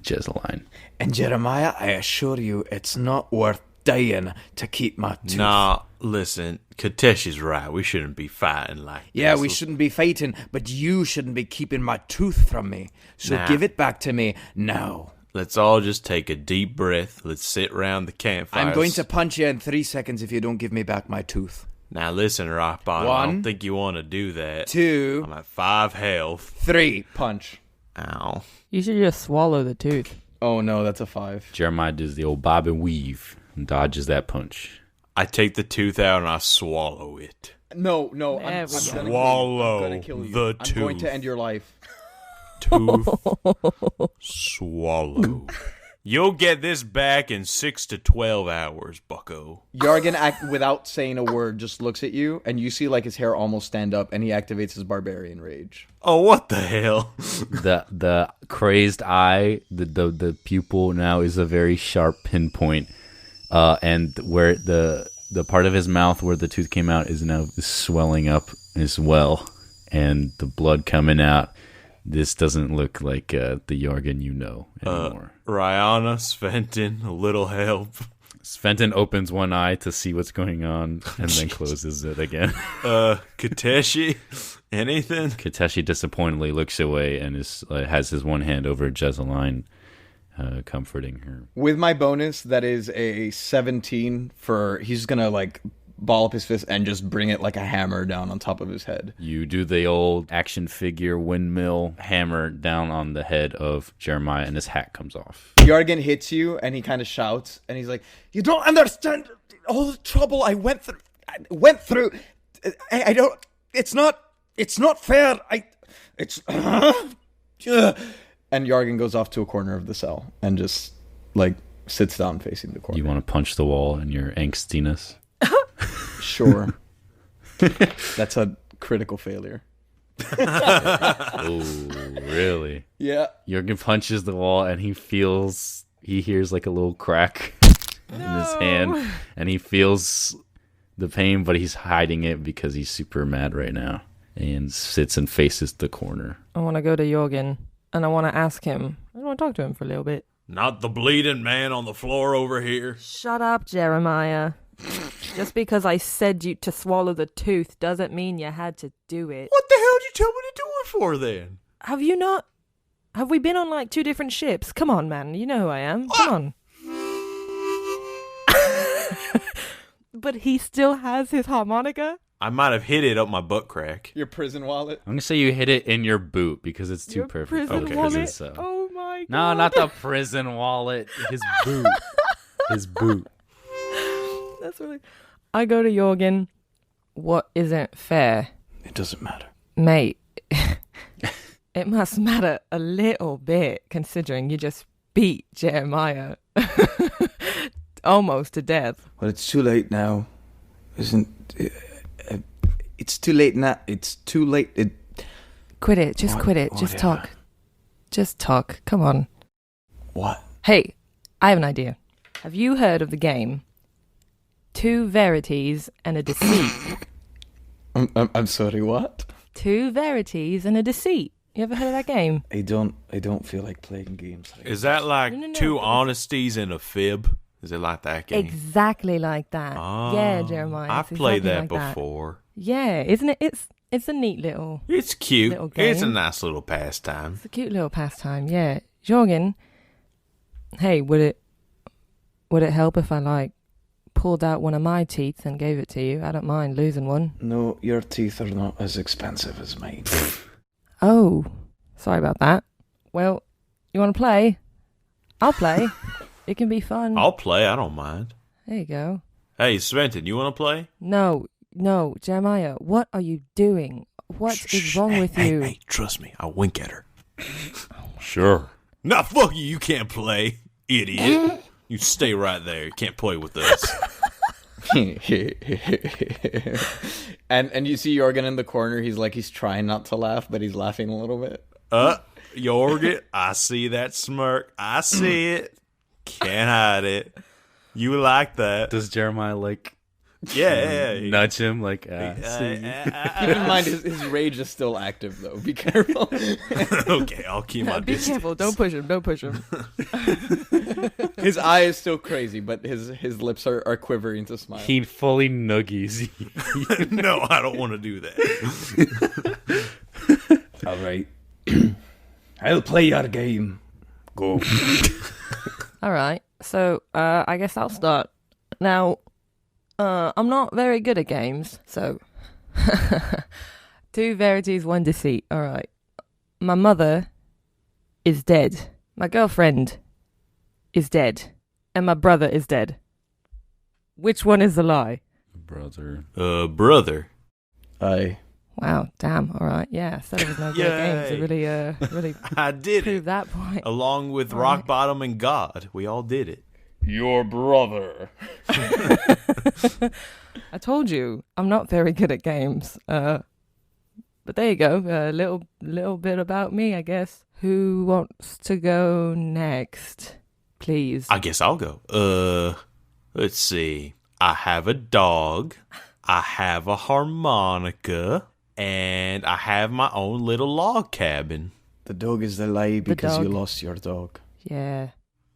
Jezeline. And Jeremiah, I assure you, it's not worth dying to keep my tooth. Nah, listen, Kateshi's right. We shouldn't be fighting like Yeah, this. we shouldn't be fighting, but you shouldn't be keeping my tooth from me. So Nah. give it back to me now. Let's all just take a deep breath. Let's sit around the campfire. I'm going to punch you in 3 seconds if you don't give me back my tooth. Now listen, Rockbottom, I 1, don't think you want to do that. 2, I'm at 5 health. 3. Punch. Ow. You should just swallow the tooth. Oh no, that's a 5. Jeremiah does the old bob and weave and dodges that punch. I take the tooth out and I swallow it. No, There I'm we go. gonna Swallow I'm gonna kill you. the I'm going tooth. to end your life. Tooth swallow. You'll get this back in 6 to 12 hours, bucko. Yargan, without saying a word, just looks at you, and you see like his hair almost stand up, and he activates his barbarian rage. Oh, what the hell? The crazed eye, the pupil now is a very sharp pinpoint, and where the part of his mouth where the tooth came out is now swelling up as well, and the blood coming out. This doesn't look like the Jorgen you know anymore. Rihanna, Sventon, a little help. Sventon opens one eye to see what's going on and then closes it again. Kateshi, anything? Kateshi disappointedly looks away and has his one hand over Jezeline, comforting her. With my bonus, that is a 17 for... He's gonna, like, ball up his fist and just bring it like a hammer down on top of his head. You do the old action figure windmill hammer down on the head of Jeremiah, and his hat comes off. Yargan hits you, and he kind of shouts, and he's like, "You don't understand all the trouble I went through. I don't... It's not fair. It's... And Yargan goes off to a corner of the cell and just, like, sits down facing the corner. You want to punch the wall in your angstiness? Sure. That's a critical failure. Oh, really? Yeah. Jurgen punches the wall, and he hears like a little crack in his hand, and he feels the pain, but he's hiding it because he's super mad right now, and sits and faces the corner. I want to go to Jorgen, and I want to ask him. I want to talk to him for a little bit. Not the bleeding man on the floor over here. Shut up, Jeremiah. Just because I said you to swallow the tooth doesn't mean you had to do it. What the hell did you tell me to do it for then? Have you not? Have we been on like 2 different ships? Come on, man. You know who I am. Come on. but he still has his harmonica? I might have hit it up my butt crack. Your prison wallet. I'm gonna say you hit it in your boot because it's too Your perfect. prison Okay, wallet? so. Oh my god. No, not the prison wallet. His boot. His boot. That's really... I go to Jorgen. What isn't fair? It doesn't matter. Mate, it must matter a little bit considering you just beat Jeremiah almost to death. Well, it's too late now. It's too late now. It's too late. Quit it. Just What- quit it. Just whatever. talk. Just talk. Come on. What? Hey, I have an idea. Have you heard of the game Two Verities and a Deceit? I'm sorry, what? Two Verities and a Deceit. You ever heard of that game? I don't feel like playing games. Is that like No, two but it's- honesties and a fib? Is it like that game? Exactly like that. Yeah, Oh, Jeremiah. I've it's played exactly that like before. Yeah, isn't it? It's a neat little... It's cute. Little It's a game. nice little pastime. It's a cute little pastime, yeah. Jorgen, hey, would it help if I, like, pulled out one of my teeth and gave it to you? I don't mind losing one. No, your teeth are not as expensive as mine. Oh, sorry about that. Well, you want to play? I'll play. It can be fun. I'll play. I don't mind. There you go. Hey, Sventon, you want to play? No, Jeremiah, what are you doing? What is wrong with you? Hey, trust me. I'll wink at her. Sure. Nah, fuck you. You can't play, idiot. You stay right there. You can't play with us. and you see Jorgen in the corner. He's trying not to laugh, but he's laughing a little bit. Jorgen, I see that smirk. I see it. Can't hide it. You like that. Does Jeremiah like Yeah. nudge him like Keep in mind, his rage is still active, though. Be careful. Okay, I'll keep my Be distance. careful. Don't push him. Don't push him. His eye is still crazy, but his lips are quivering to smile. He fully nuggies you. No, I don't want to do that. All right. I'll play your game. Go. All right. So, I guess I'll start. Now, I'm not very good at games, so... Two verities, one deceit. All right. My mother is dead. My girlfriend is dead. And my brother is dead. Which one is the lie? Brother. Brother. Aye. Wow, damn. All right. Yeah, I said it was no good at games. It really I did proved it. that point. Along with All Rock right. Bottom and God. We all did it. Your brother. I told you, I'm not very good at games. But there you go. A little bit about me, I guess. Who wants to go next? Please. I guess I'll go. Let's see. I have a dog. I have a harmonica. And I have my own little log cabin. The dog is the lie because you dog. lost your dog. Yeah.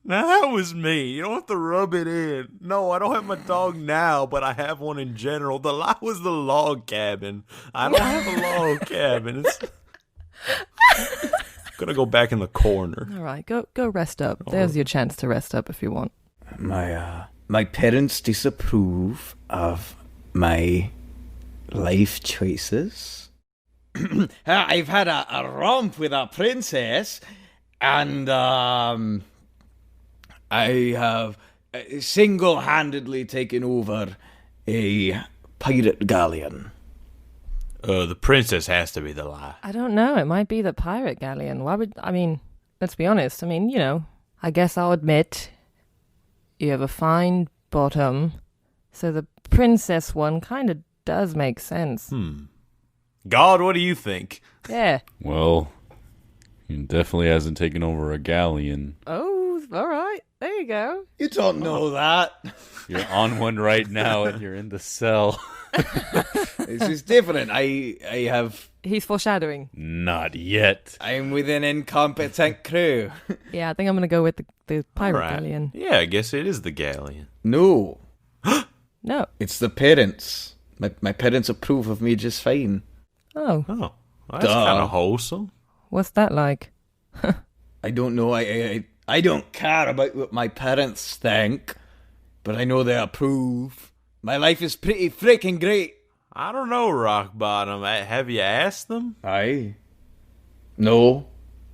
Now, that was me. You don't have to rub it in. No, I don't have my dog now, but I have one in general. The lie was the log cabin. I don't have a log cabin. It's gonna go back in the corner. All right. Go rest up. There's your chance to rest up if you want. My parents disapprove of my life choices. I've had a romp with a princess, and I have single-handedly taken over a pirate galleon. The princess has to be the lie. I don't know. It might be the pirate galleon. Let's be honest. I guess I'll admit you have a fine bottom. So the princess one kind of does make sense. God, what do you think? Yeah. Well, he definitely hasn't taken over a galleon. Oh, all right. There you go. You don't know that. You're on one right now and you're in the cell. This is different. I have... He's foreshadowing. Not yet. I'm with an incompetent crew. Yeah, I think I'm going to go with the pirate Right. galleon. Yeah, I guess it is the galleon. No, No. it's the parents. My parents approve of me just fine. Oh, Oh, that's Duh. kind of wholesome. what's that like? I don't know. I don't care about what my parents think, but I know they approve. My life is pretty freaking great. I don't know, Rock Bottom. Have you asked them? Aye. No.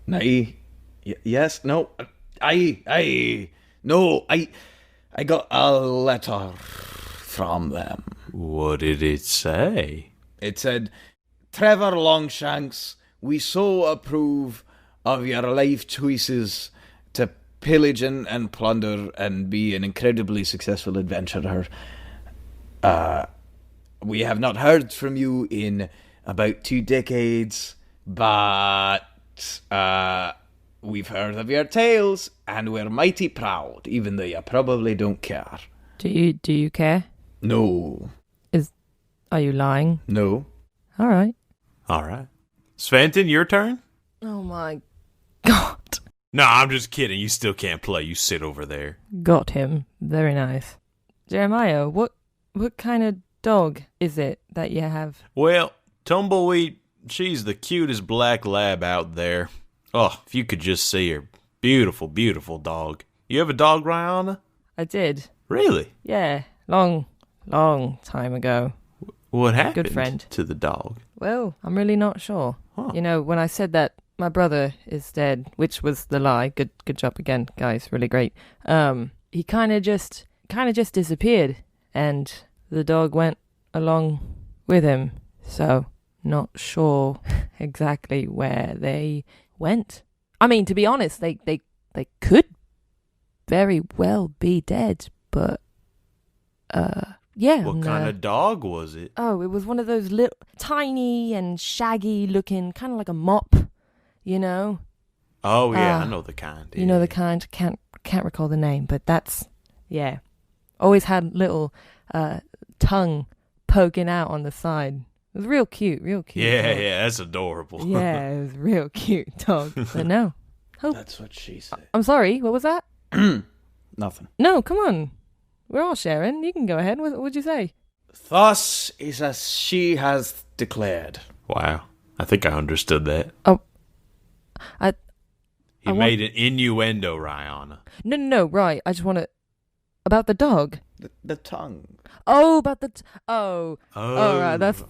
Nay. Yes. No. Aye. No. I got a letter from them. What did it say? It said, Trevor Longshanks, we so approve of your life choices to pillage and plunder and be an incredibly successful adventurer. We have not heard from you in about 2 decades, but we've heard of your tales, and we're mighty proud, even though you probably don't care. Do you care? No. Are you lying? No. All right. All right. Sventon, your turn? Oh my god. No, I'm just kidding. You still can't play. You sit over there. Got him. Very nice. Jeremiah, what kind of dog is it that you have? Well, Tumbleweed, she's the cutest black lab out there. Oh, if you could just see her. Beautiful, beautiful dog. You have a dog, Rihanna? I did. Really? Yeah. Long time ago. What happened Good friend. to the dog? Well, I'm really not sure. Huh. You know, when I said that my brother is dead, which was the lie. Good job again, guys. Really great. He kind of just disappeared, and the dog went along with him. So, not sure exactly where they went. I mean, to be honest, they could very well be dead, but yeah. What kind of dog was it? Oh, it was one of those little, tiny and shaggy looking, kind of like a mop, you know? Oh, yeah, I know the kind. You know the kind. Can't recall the name, but that's, yeah. Always had little tongue poking out on the side. It was real cute. Yeah, dog. yeah, that's adorable. Yeah, it was real cute dog. But no. Oh, That's what she said. I'm sorry, what was that? Nothing. No, come on. We're all sharing. You can go ahead. What'd you say? Thus is as she has declared. Wow. I think I understood that. Oh, He made an innuendo, Rihanna. No, right. I just want to... About the dog? The tongue. Oh, about the... Oh, right. That's...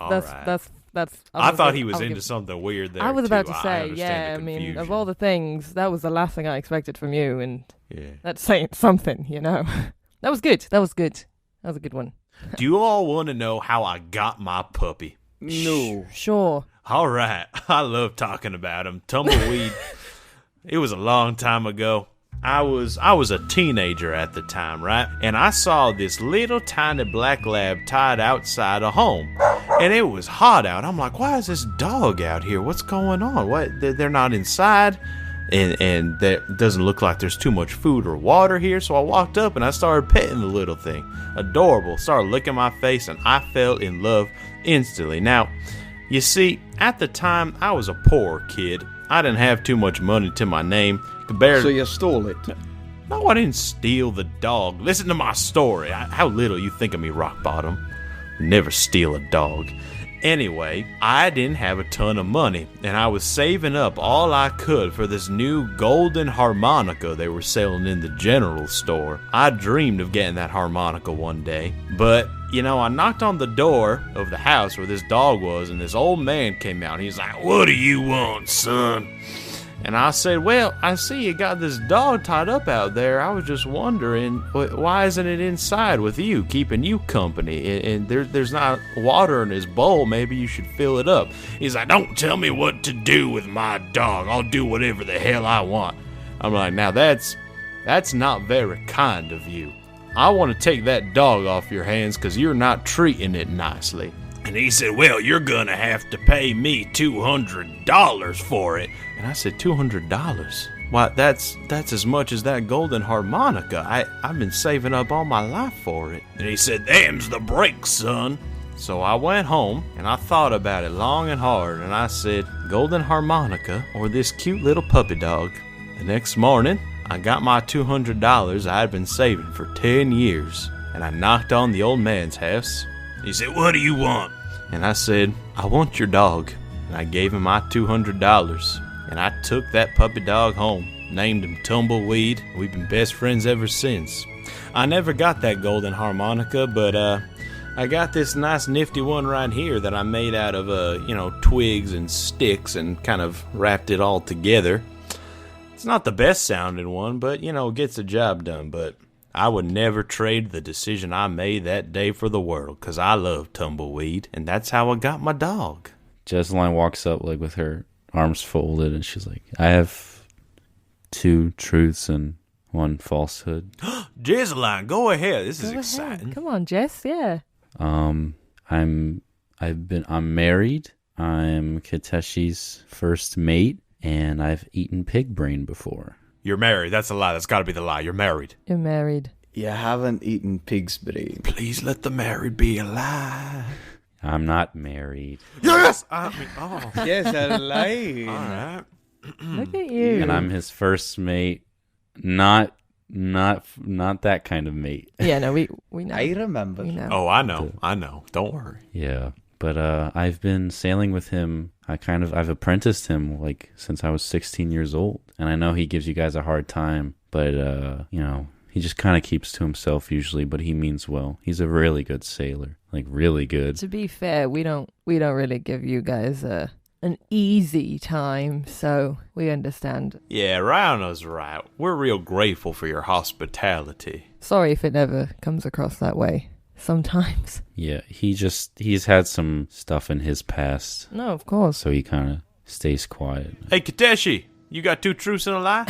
I thought he was into something weird there. I was about to I say, understand yeah. the I mean, of confusion. all the things, that was the last thing I expected from you, and Yeah. that's saying something, you know. That was good. That was a good one. Do you all want to know how I got my puppy? No. Sure. All right. I love talking about him. Tumbleweed. It was a long time ago. I was a teenager at the time, right? And I saw this little tiny black lab tied outside a home. And it was hot out. I'm like, why is this dog out here? What's going on? What? They're not inside? And that doesn't look like there's too much food or water here. So I walked up and I started petting the little thing. Adorable. Started licking my face and I fell in love instantly. Now, you see, at the time, I was a poor kid. I didn't have too much money to my name. So you stole it? No, I didn't steal the dog. Listen to my story. How little you think of me, Rock Bottom. Never steal a dog. Anyway, I didn't have a ton of money, and I was saving up all I could for this new golden harmonica they were selling in the general store. I dreamed of getting that harmonica one day, but, you know, I knocked on the door of the house where this dog was, and this old man came out. He's like, "What do you want, son?" And I said, "Well, I see you got this dog tied up out there. I was just wondering, why isn't it inside with you, keeping you company? And there's not water in his bowl. Maybe you should fill it up." He's like, "Don't tell me what to do with my dog. I'll do whatever the hell I want." I'm like, "Now that's not very kind of you. I want to take that dog off your hands because you're not treating it nicely." And he said, "Well, you're gonna have to pay me $200 for it." And I said, $200? Why, that's as much as that golden harmonica. I've been saving up all my life for it. And he said, "Them's the breaks, son." So I went home and I thought about it long and hard, and I said, golden harmonica or this cute little puppy dog. The next morning, I got my $200 I had been saving for 10 years, and I knocked on the old man's house. He said, "What do you want?" And I said, "I want your dog." And I gave him my $200. And I took that puppy dog home, named him Tumbleweed. We've been best friends ever since. I never got that golden harmonica, but I got this nice nifty one right here that I made out of, twigs and sticks and kind of wrapped it all together. It's not the best sounding one, but, gets the job done. But I would never trade the decision I made that day for the world, because I love tumbleweed, and that's how I got my dog. Jesseline walks up like with her arms folded, and she's like, I have 2 truths and 1 falsehood. Jesseline, go ahead. This is Go exciting. ahead. Come on, Jess. Yeah. I'm married. I'm Kateshi's first mate, and I've eaten pig brain before. You're married. That's a lie. That's got to be the lie. You're married. You're married. You haven't eaten pig's brain. Please let the married be a lie. I'm not married. Yes! Yes, a lie. All right. Look at you. And I'm his first mate. Not that kind of mate. Yeah, no, we know. I remember. We know. Oh, I know. Don't worry. Yeah. But I've been sailing with him. I've apprenticed him like since I was 16 years old. And I know he gives you guys a hard time, but he just kind of keeps to himself usually, but he means well. He's a really good sailor. Like really good. To be fair, we don't really give you guys an easy time, so we understand. Yeah, Rhino's right. We're real grateful for your hospitality. Sorry if it never comes across that way. Sometimes. Yeah, he's had some stuff in his past, No, of course. so he kind of stays quiet. Hey, Kateshi, you got 2 truths and a lie?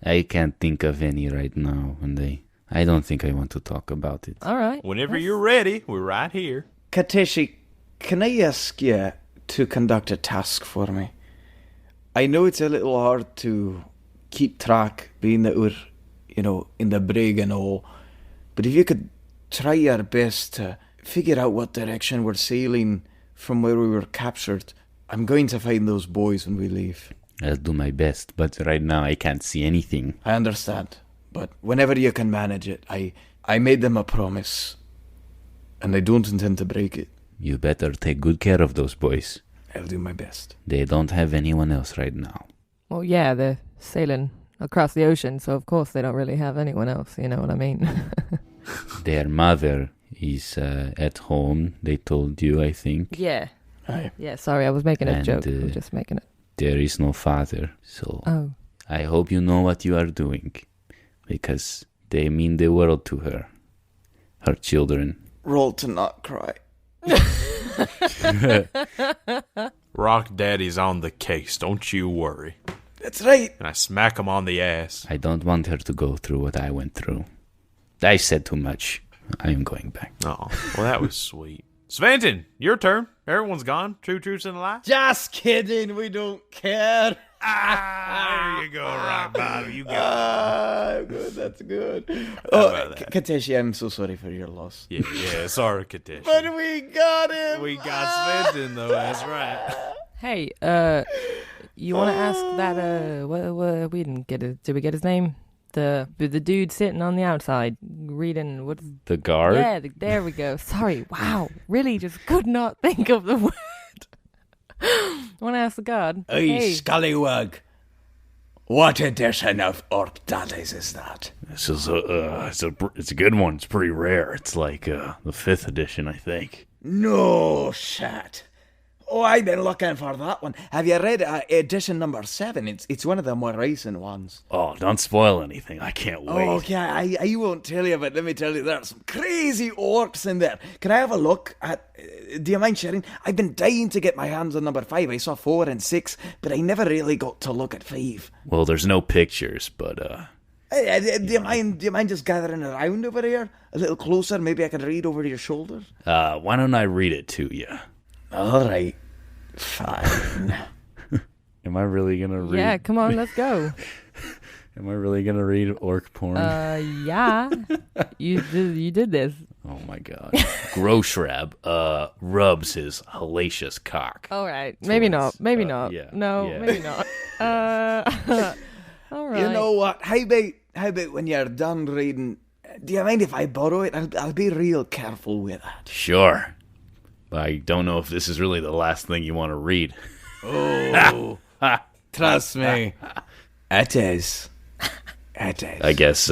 I can't think of any right now, and I don't think I want to talk about it. All right. Whenever you're ready, we're right here. Kateshi, can I ask you to conduct a task for me? I know it's a little hard to keep track, being that we're, in the brig and all, but if you could try your best to figure out what direction we're sailing from where we were captured, I'm going to find those boys when we leave. I'll do my best, but right now I can't see anything. I understand, but whenever you can manage it, I made them a promise, and I don't intend to break it. You better take good care of those boys. I'll do my best. They don't have anyone else right now. Well, yeah, they're sailing across the ocean, so of course they don't really have anyone else, you know what I mean? Their mother is at home, they told you, I think. Yeah. Aye. Yeah, sorry, I was making a And, joke. I'm just making it. There is no father, so Oh. I hope you know what you are doing, because they mean the world to her children. Roll to not cry. Rock Daddy's on the case, don't you worry. That's right. And I smack him on the ass. I don't want her to go through what I went through. I said too much. I am going back. Oh, well, that was sweet. Svanton, your turn. Everyone's gone. 2 truths and a lie. Just kidding. We don't care. There you go, Rock Bottom. You got it. Good. That's good. about that? Kateshi, I'm so sorry for your loss. Yeah, sorry, Katesh. But we got him. We got Svanton, though. That's right. Hey, you want to ask that, what, we didn't get it. Did we get his name? The dude sitting on the outside reading, what's... The guard? Yeah, there we go. Sorry. Wow. Really just could not think of the word. I want to ask the guard. Hey, scallywag. What edition of Orc Daddies is that? This is it's a good one. It's pretty rare. It's like the 5th edition, I think. No shit. Oh, I've been looking for that one. Have you read edition number 7? It's one of the more recent ones. Oh, don't spoil anything. I can't wait. Oh, okay, I won't tell you, but let me tell you, there are some crazy orcs in there. Can I have a look at... do you mind sharing? I've been dying to get my hands on number 5. I saw 4 and 6, but I never really got to look at 5. Well, there's no pictures, but Do you mind just gathering around over here? A little closer, maybe I can read over your shoulder? why don't I read it to you? All right, fine. Am I really gonna read? Yeah, come on, let's go. Am I really gonna read orc porn? Yeah. You did this. Oh my god. Groshrab rubs his hellacious cock. All right. Maybe not. Maybe not. yeah, No, yeah. maybe not. All right. You know what? How about when you're done reading, do you mind if I borrow it? I'll be real careful with that. Sure. But I don't know if this is really the last thing you want to read. Oh, trust me. It is. It is. I guess,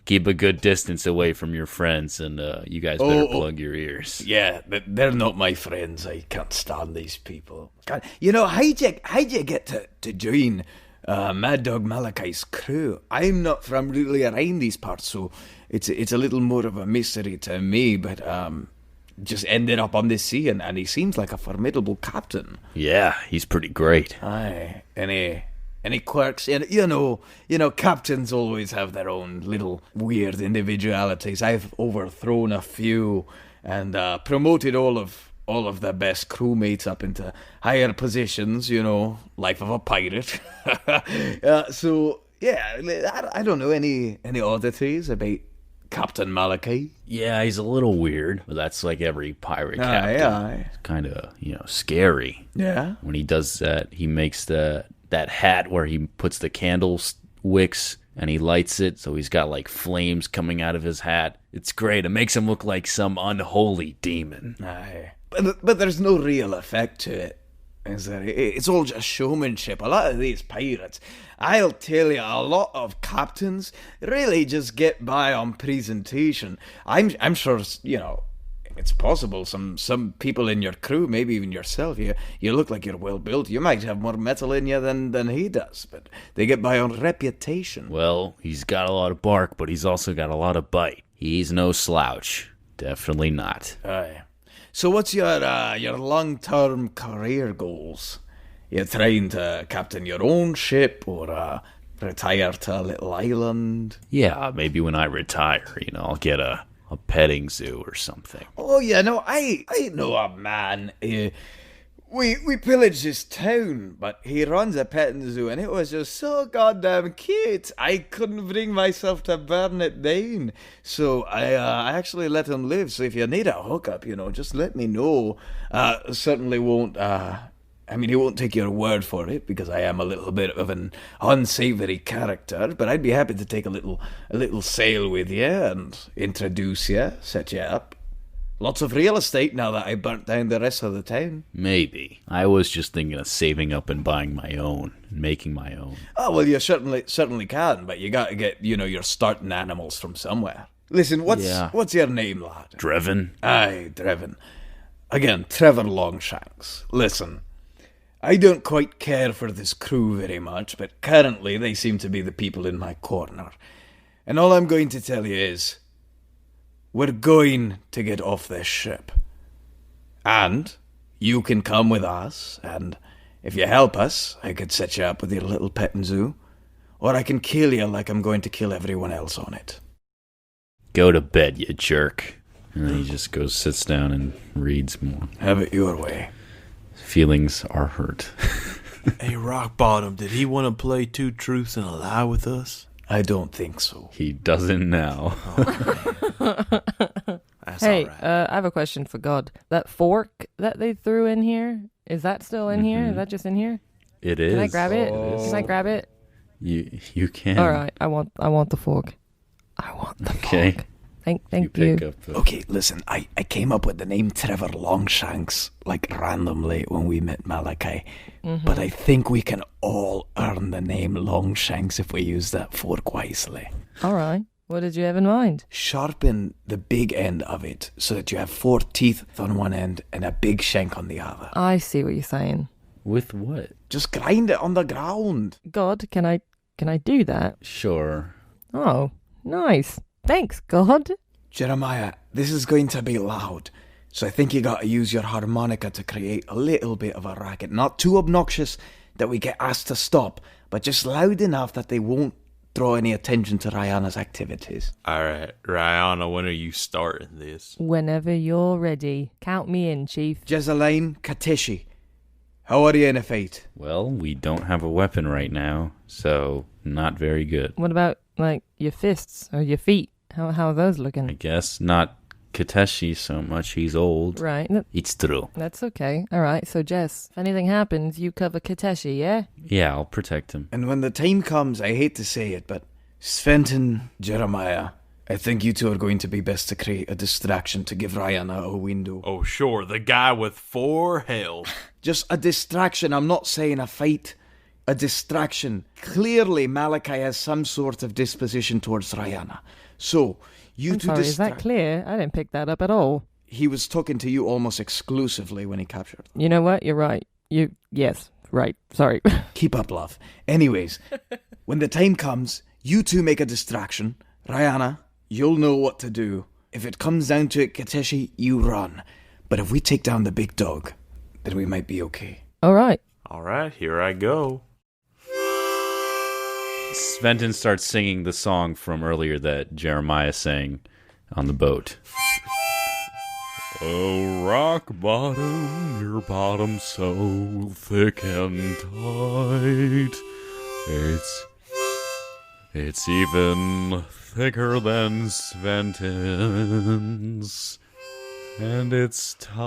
keep a good distance away from your friends, and you guys better plug your ears. Yeah, they're not my friends. I can't stand these people. God, you know, how'd you get to join Mad Dog Malachi's crew? I'm not from really around these parts, so it's a little more of a mystery to me, but just ended up on this sea, and he seems like a formidable captain. Yeah, he's pretty great. Aye, any quirks? And you know, captains always have their own little weird individualities. I've overthrown a few and promoted all of the best crewmates up into higher positions. You know, life of a pirate. So yeah, I don't know any oddities about Captain Malachi. Yeah, he's a little weird, but that's like every pirate captain. Aye. It's kind of, scary. Yeah. When he does that, he makes that hat where he puts the candle wicks and he lights it, so he's got like flames coming out of his hat. It's great. It makes him look like some unholy demon. Aye. But there's no real effect to it. Is there? It's all just showmanship. A lot of these pirates, I'll tell you, a lot of captains really just get by on presentation. I'm sure, it's possible some people in your crew, maybe even yourself, you look like you're well built. You might have more metal in you than he does, but they get by on reputation. Well, he's got a lot of bark, but he's also got a lot of bite. He's no slouch. Definitely not. Aye. So what's your long-term career goals? You trying to captain your own ship or retire to a little island? Yeah, maybe when I retire, I'll get a petting zoo or something. Oh, yeah, no, I know a man. We pillaged his town, but he runs a petting zoo, and it was just so goddamn cute. I couldn't bring myself to burn it down. So I actually let him live. So if you need a hookup, just let me know. Certainly won't. He won't take your word for it because I am a little bit of an unsavory character. But I'd be happy to take a little sail with you and introduce you, set you up. Lots of real estate now that I burnt down the rest of the town. Maybe. I was just thinking of saving up and buying my own, and making my own. Oh, well, you certainly can, but you gotta get, your starting animals from somewhere. Listen, what's your name, lad? Drevin? Aye, Drevin. Again, Trevor Longshanks. Listen, I don't quite care for this crew very much, but currently they seem to be the people in my corner. And all I'm going to tell you is, we're going to get off this ship. And you can come with us, and if you help us, I could set you up with your little petting zoo. Or I can kill you like I'm going to kill everyone else on it. Go to bed, you jerk. And then he just goes, sits down, and reads more. Have it your way. Feelings are hurt. Hey, Rockbottom, did he want to play two truths and a lie with us? I don't think so. He doesn't now. That's Hey, all right. I have a question for God. That fork that they threw in here, is that still in here? Is that just in here? It is. Can I grab it? Can I grab it? You can. All right, I want the fork. I want the Okay. fork. Thank you. pick up the... Okay, listen, I came up with the name Trevor Longshanks, randomly when we met Malachi. But I think we can all earn the name Longshanks if we use that fork wisely. All right. What did you have in mind? Sharpen the big end of it so that you have 4 teeth on one end and a big shank on the other. I see what you're saying. With what? Just grind it on the ground. God, can I do that? Sure. Oh, nice. Thanks, God. Jeremiah, this is going to be loud, so I think you gotta use your harmonica to create a little bit of a racket. Not too obnoxious that we get asked to stop, but just loud enough that they won't draw any attention to Rihanna's activities. All right, Rihanna, when are you starting this? Whenever you're ready. Count me in, Chief. Jezaline Katishi, how are you in a fight? Well, we don't have a weapon right now, so not very good. What about, your fists or your feet? How are those I looking? guess not Kateshi so much. He's old. Right. It's true. That's okay. All right. So, Jess, if anything happens, you cover Kateshi, yeah? Yeah, I'll protect him. And when the time comes, I hate to say it, but Sventon, Jeremiah, I think you two are going to be best to create a distraction to give Rihanna a window. Oh, sure, the guy with 4 health. Just a distraction. I'm not saying a fight. A distraction. Clearly, Malachi has some sort of disposition towards Rihanna. So, you I'm two sorry, is that clear? I didn't pick that up at all. He was talking to you almost exclusively when he captured. You know what? You're right. Yes, right. Sorry. Keep up, love. Anyways, when the time comes, you two make a distraction. Rihanna, you'll know what to do. If it comes down to it, Kateshi, you run. But if we take down the big dog, then we might be okay. All right. All right, here I go. Sventon starts singing the song from earlier that Jeremiah sang on the boat. Oh, rock bottom, your bottom so thick and tight. It's even thicker than Sventon's, and it's tight.